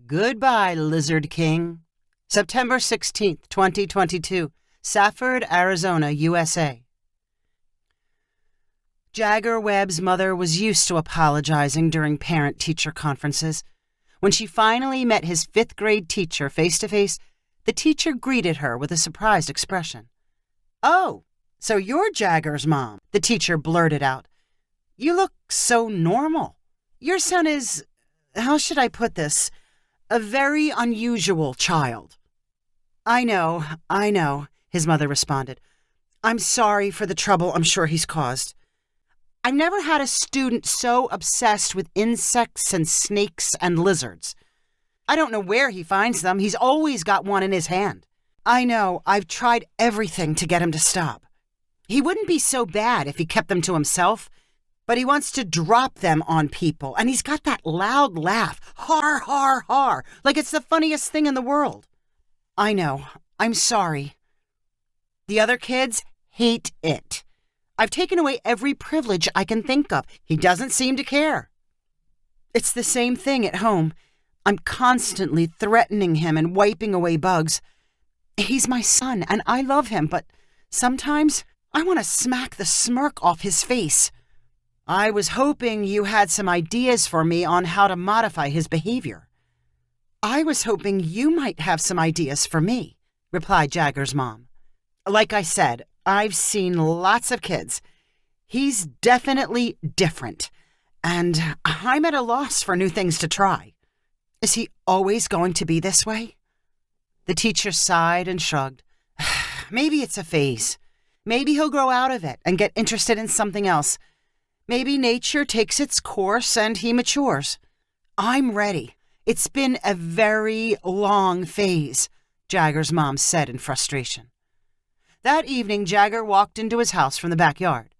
Goodbye, Lizard King. September 16th, 2022, Safford, Arizona, USA. Jagger Webb's mother was used to apologizing during parent-teacher conferences. When she finally met his fifth-grade teacher face-to-face, the teacher greeted her with a surprised expression. "Oh, so you're Jagger's mom," the teacher blurted out. "You look so normal. Your son is, how should I put this, a very unusual child." I know, his mother responded. "I'm sorry for the trouble I'm sure he's caused. I've never had a student so obsessed with insects and snakes and lizards. I don't know where he finds them. He's always got one in his hand. I know, I've tried everything to get him to stop. He wouldn't be so bad if he kept them to himself, but he wants to drop them on people, and he's got that loud laugh, har, har, har, like it's the funniest thing in the world. I know, I'm sorry. The other kids hate it. I've taken away every privilege I can think of. He doesn't seem to care. It's the same thing at home. I'm constantly threatening him and wiping away bugs. He's my son, and I love him, but sometimes I want to smack the smirk off his face. I was hoping you had some ideas for me on how to modify his behavior." "I was hoping you might have some ideas for me," replied Jagger's mom. "Like I said, I've seen lots of kids. He's definitely different, and I'm at a loss for new things to try. Is he always going to be this way?" The teacher sighed and shrugged. "Maybe it's a phase. Maybe he'll grow out of it and get interested in something else. Maybe nature takes its course and he matures. I'm ready. It's been a very long phase," Jagger's mom said in frustration. That evening, Jagger walked into his house from the backyard.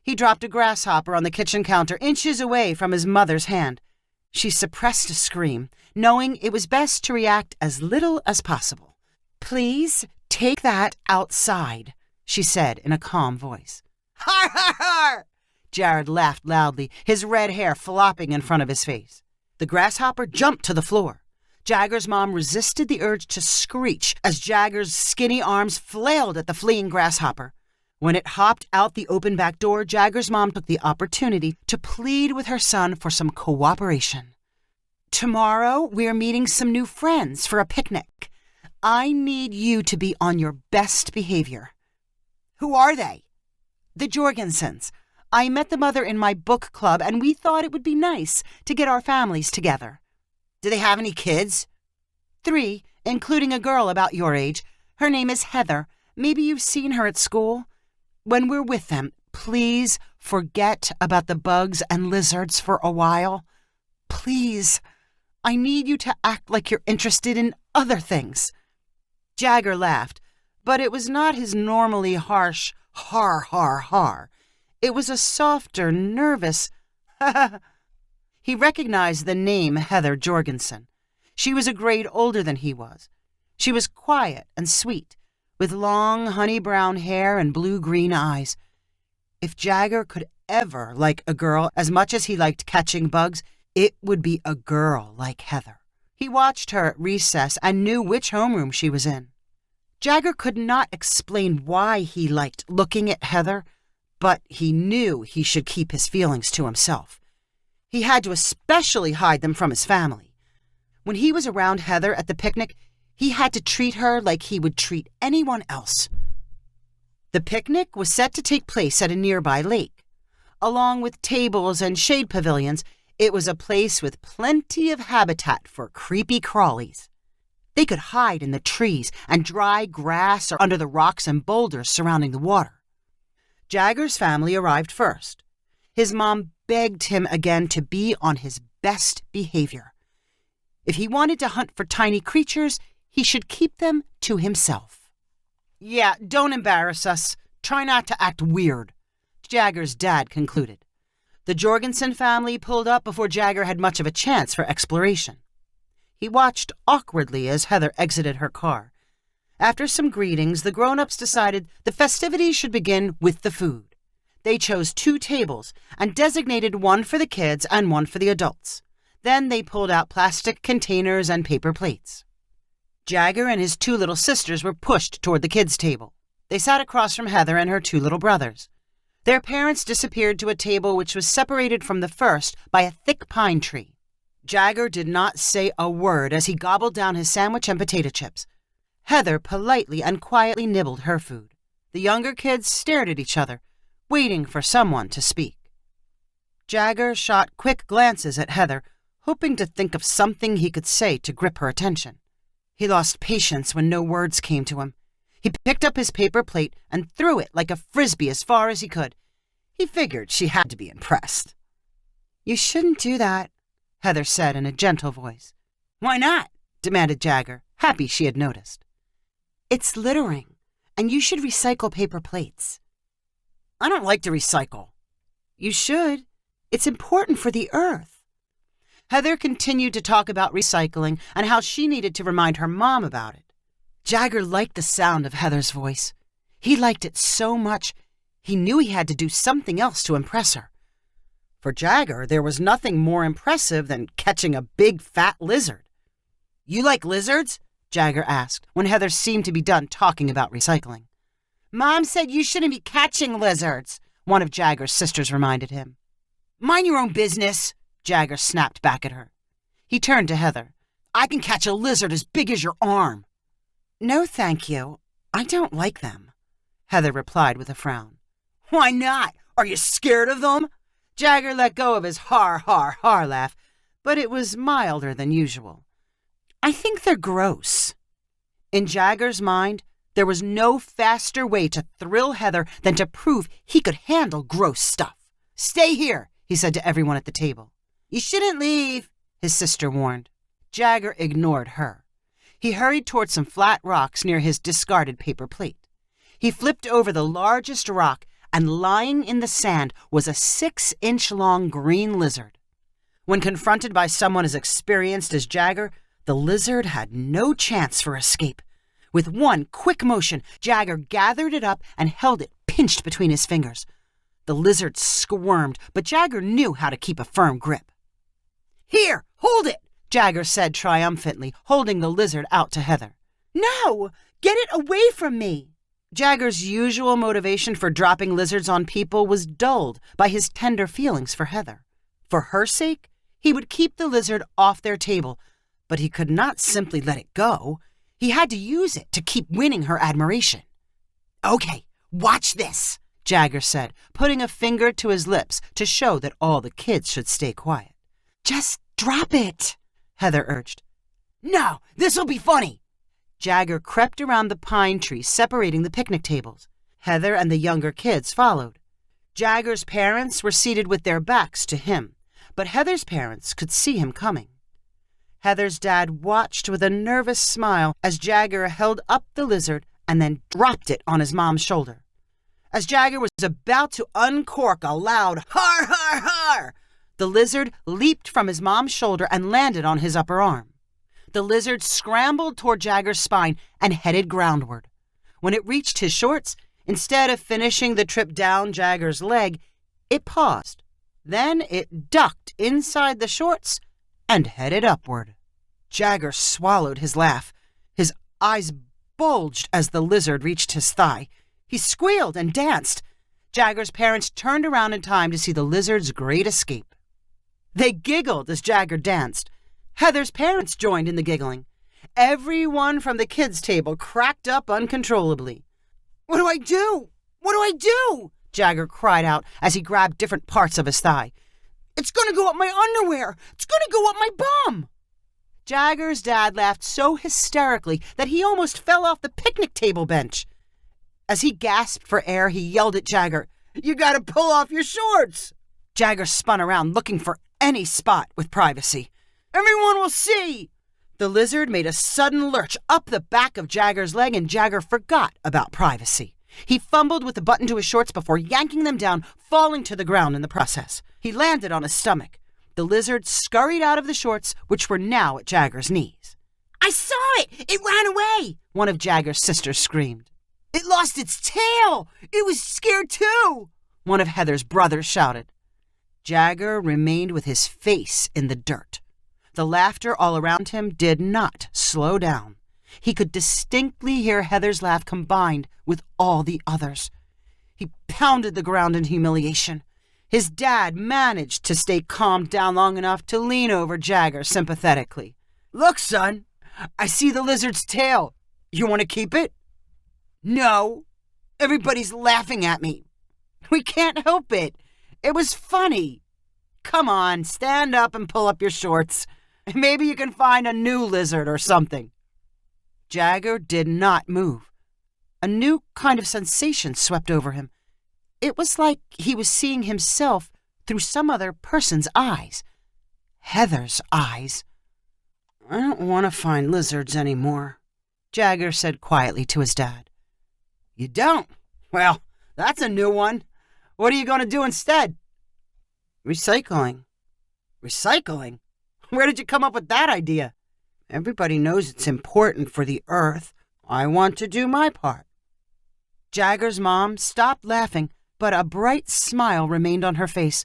He dropped a grasshopper on the kitchen counter inches away from his mother's hand. She suppressed a scream, knowing it was best to react as little as possible. "Please take that outside," she said in a calm voice. "Har, har, har!" Jared laughed loudly, his red hair flopping in front of his face. The grasshopper jumped to the floor. Jagger's mom resisted the urge to screech as Jagger's skinny arms flailed at the fleeing grasshopper. When it hopped out the open back door, Jagger's mom took the opportunity to plead with her son for some cooperation. "Tomorrow, we're meeting some new friends for a picnic. I need you to be on your best behavior." "Who are they?" "The Jorgensens. I met the mother in my book club, and we thought it would be nice to get our families together." "Do they have any kids?" 3, including a girl about your age. Her name is Heather. Maybe you've seen her at school. When we're with them, please forget about the bugs and lizards for a while. Please. I need you to act like you're interested in other things." Jagger laughed, but it was not his normally harsh har, har, har. It was a softer, nervous ha ha. He recognized the name Heather Jorgensen. She was a grade older than he was. She was quiet and sweet, with long honey-brown hair and blue-green eyes. If Jagger could ever like a girl as much as he liked catching bugs, it would be a girl like Heather. He watched her at recess and knew which homeroom she was in. Jagger could not explain why he liked looking at Heather, but he knew he should keep his feelings to himself. He had to especially hide them from his family. When he was around Heather at the picnic, he had to treat her like he would treat anyone else. The picnic was set to take place at a nearby lake. Along with tables and shade pavilions, it was a place with plenty of habitat for creepy crawlies. They could hide in the trees and dry grass or under the rocks and boulders surrounding the water. Jagger's family arrived first. His mom begged him again to be on his best behavior. If he wanted to hunt for tiny creatures, he should keep them to himself. "Yeah, don't embarrass us. Try not to act weird," Jagger's dad concluded. The Jorgensen family pulled up before Jagger had much of a chance for exploration. He watched awkwardly as Heather exited her car. After some greetings, the grown-ups decided the festivities should begin with the food. They chose 2 tables and designated one for the kids and one for the adults. Then they pulled out plastic containers and paper plates. Jagger and his two little sisters were pushed toward the kids' table. They sat across from Heather and her two little brothers. Their parents disappeared to a table which was separated from the first by a thick pine tree. Jagger did not say a word as he gobbled down his sandwich and potato chips. Heather politely and quietly nibbled her food. The younger kids stared at each other, waiting for someone to speak. Jagger shot quick glances at Heather, hoping to think of something he could say to grip her attention. He lost patience when no words came to him. He picked up his paper plate and threw it like a frisbee as far as he could. He figured she had to be impressed. "You shouldn't do that," Heather said in a gentle voice. "Why not?" demanded Jagger, happy she had noticed. "It's littering, and you should recycle paper plates." "I don't like to recycle." "You should. It's important for the earth." Heather continued to talk about recycling and how she needed to remind her mom about it. Jagger liked the sound of Heather's voice. He liked it so much, he knew he had to do something else to impress her. For Jagger, there was nothing more impressive than catching a big, fat lizard. "You like lizards?" Jagger asked, when Heather seemed to be done talking about recycling. "Mom said you shouldn't be catching lizards," one of Jagger's sisters reminded him. "Mind your own business," Jagger snapped back at her. He turned to Heather. "I can catch a lizard as big as your arm." "No, thank you. I don't like them," Heather replied with a frown. "Why not? Are you scared of them?" Jagger let go of his har laugh, but it was milder than usual. "I think they're gross." In Jagger's mind, there was no faster way to thrill Heather than to prove he could handle gross stuff. "Stay here," he said to everyone at the table. "You shouldn't leave," his sister warned. Jagger ignored her. He hurried toward some flat rocks near his discarded paper plate. He flipped over the largest rock, and lying in the sand was a 6-inch-long green lizard. When confronted by someone as experienced as Jagger, the lizard had no chance for escape. With one quick motion, Jagger gathered it up and held it pinched between his fingers. The lizard squirmed, but Jagger knew how to keep a firm grip. "Here, hold it!" Jagger said triumphantly, holding the lizard out to Heather. "No! Get it away from me!" Jagger's usual motivation for dropping lizards on people was dulled by his tender feelings for Heather. For her sake, he would keep the lizard off their table, but he could not simply let it go. He had to use it to keep winning her admiration. "Okay, watch this," Jagger said, putting a finger to his lips to show that all the kids should stay quiet. "Just drop it," Heather urged. "No, this'll be funny." Jagger crept around the pine tree separating the picnic tables. Heather and the younger kids followed. Jagger's parents were seated with their backs to him, but Heather's parents could see him coming. Heather's dad watched with a nervous smile as Jagger held up the lizard and then dropped it on his mom's shoulder. As Jagger was about to uncork a loud har har har, the lizard leaped from his mom's shoulder and landed on his upper arm. The lizard scrambled toward Jagger's spine and headed groundward. When it reached his shorts, instead of finishing the trip down Jagger's leg, it paused. Then it ducked inside the shorts and headed upward. Jagger swallowed his laugh. His eyes bulged as the lizard reached his thigh. He squealed and danced. Jagger's parents turned around in time to see the lizard's great escape. They giggled as Jagger danced. Heather's parents joined in the giggling. Everyone from the kids' table cracked up uncontrollably. "What do I do? What do I do?" Jagger cried out as he grabbed different parts of his thigh. "It's going to go up my underwear. It's going to go up my bum." Jagger's dad laughed so hysterically that he almost fell off the picnic table bench. As he gasped for air, he yelled at Jagger, "You got to pull off your shorts." Jagger spun around looking for any spot with privacy. "Everyone will see." The lizard made a sudden lurch up the back of Jagger's leg, and Jagger forgot about privacy. He fumbled with the button to his shorts before yanking them down, falling to the ground in the process. He landed on his stomach. The lizard scurried out of the shorts, which were now at Jagger's knees. "I saw it! It ran away!" one of Jagger's sisters screamed. "It lost its tail! It was scared too!" one of Heather's brothers shouted. Jagger remained with his face in the dirt. The laughter all around him did not slow down. He could distinctly hear Heather's laugh combined with all the others. He pounded the ground in humiliation. His dad managed to stay calmed down long enough to lean over Jagger sympathetically. "Look, son, I see the lizard's tail. You want to keep it?" "No. Everybody's laughing at me. We can't help it. It was funny. Come on, stand up and pull up your shorts. Maybe you can find a new lizard or something." Jagger did not move. A new kind of sensation swept over him. It was like he was seeing himself through some other person's eyes. Heather's eyes. "I don't want to find lizards anymore," Jagger said quietly to his dad. "You don't? Well, that's a new one. What are you going to do instead?" "Recycling." "Recycling? Where did you come up with that idea?" "Everybody knows it's important for the earth. I want to do my part." Jagger's mom stopped laughing, but a bright smile remained on her face.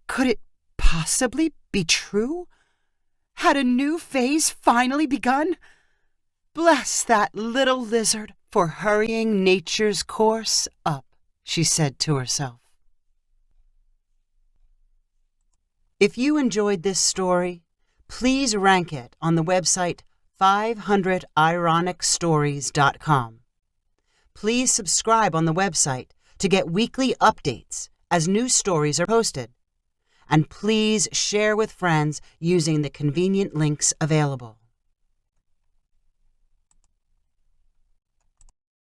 Could it possibly be true? Had a new phase finally begun? Bless that little lizard for hurrying nature's course up, she said to herself. If you enjoyed this story, please rank it on the website 500ironicstories.com. Please subscribe on the website to get weekly updates as new stories are posted. And please share with friends using the convenient links available.